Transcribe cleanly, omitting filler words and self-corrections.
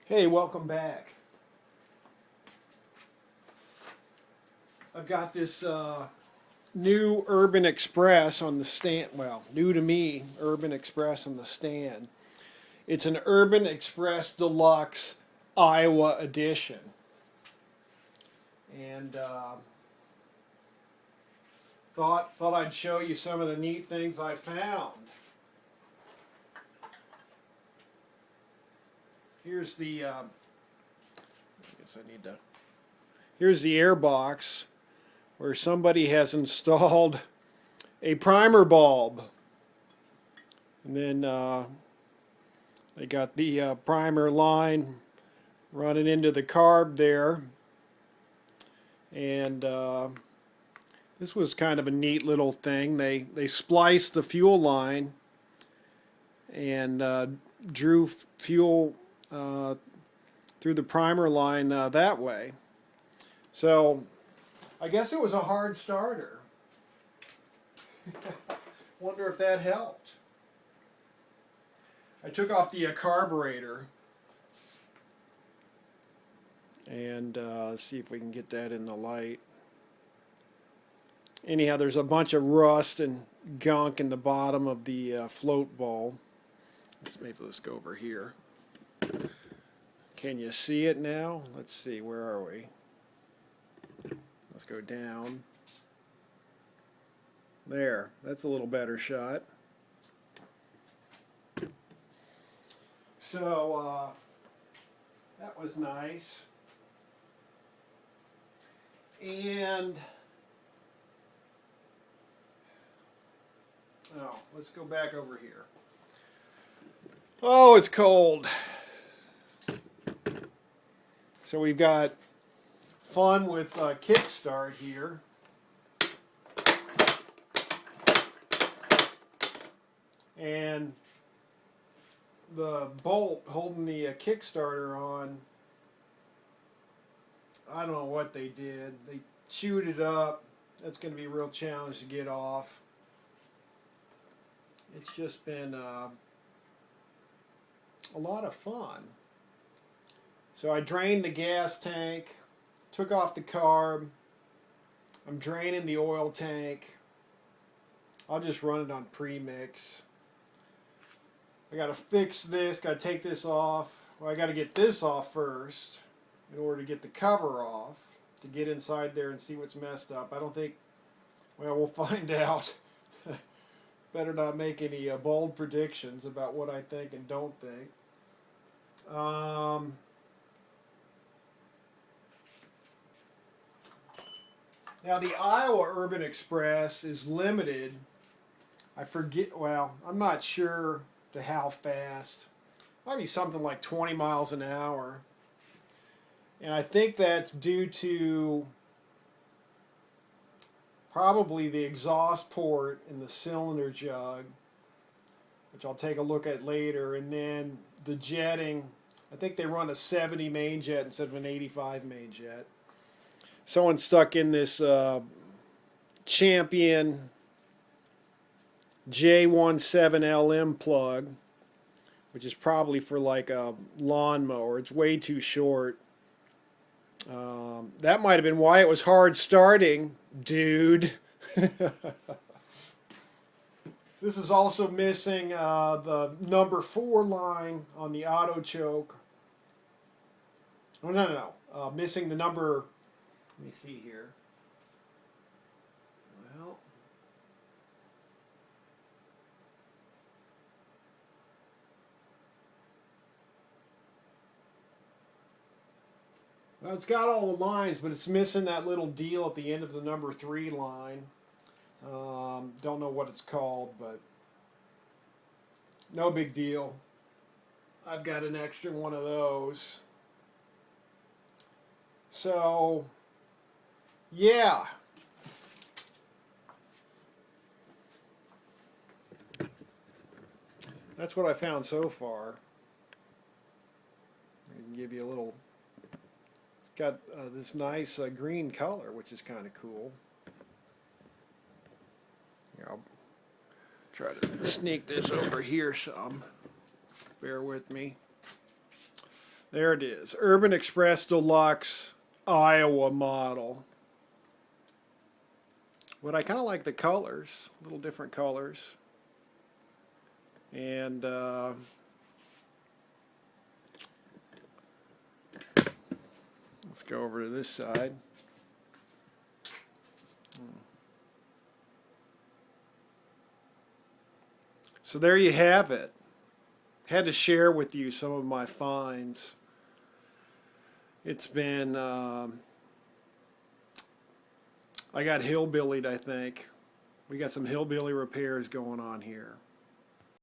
Hey, welcome back. I've got this new Urban Express on the stand. Well, new to me, Urban Express on the stand. It's an Urban Express Deluxe Iowa edition. And thought I'd show you some of the neat things I found. Here's the here's the air box where somebody has installed a primer bulb. And then they got the primer line running into the carb there. And this was kind of a neat little thing. They spliced the fuel line and drew fuel through the primer line that way. So I guess it was a hard starter. Wonder if that helped. I took off the carburetor and see if we can get that in the light. Anyhow, there's a bunch of rust and gunk in the bottom of the float bowl. Let's go over here. Can you see it now? Let's see, where are we? Let's go down. There, that's a little better shot. So, that was nice. And, let's go back over here. Oh, it's cold. So we've got fun with kickstart here. And the bolt holding the kickstarter on, I don't know what they did. They chewed it up. That's going to be a real challenge to get off. It's just been a lot of fun. So I drained the gas tank, took off the carb. I'm draining the oil tank. I'll just run it on premix. I got to fix this, got to take this off. Well, I got to get this off first in order to get the cover off, to get inside there and see what's messed up. I don't think, well, we'll find out. Better not make any bold predictions about what I think and don't think. Now the Iowa Urban Express is limited. I forget, well, I'm not sure to how fast. Might be something like 20 miles an hour. And I think that's due to probably the exhaust port in the cylinder jug, which I'll take a look at later, and then the jetting. I think they run a 70 main jet instead of an 85 main jet. Someone stuck in this Champion J17LM plug, which is probably for like a lawnmower. It's way too short. That might have been why it was hard starting, dude. This is also missing the number 4 line on the auto choke. Oh, no. Missing the number, let me see here. Well, it's got all the lines, but it's missing that little deal at the end of the number 3 line. Don't know what it's called, but no big deal. I've got an extra one of those. So, yeah. That's what I found so far. I can give you a little. It's got this nice green color, which is kind of cool. Here, I'll try to sneak this over here some. Bear with me. There it is. Urban Express Deluxe Iowa model. But I kind of like the colors, little different colors. And let's go over to this side. So there you have it. Had to share with you some of my finds. It's been, I got hillbillied, I think. We got some hillbilly repairs going on here.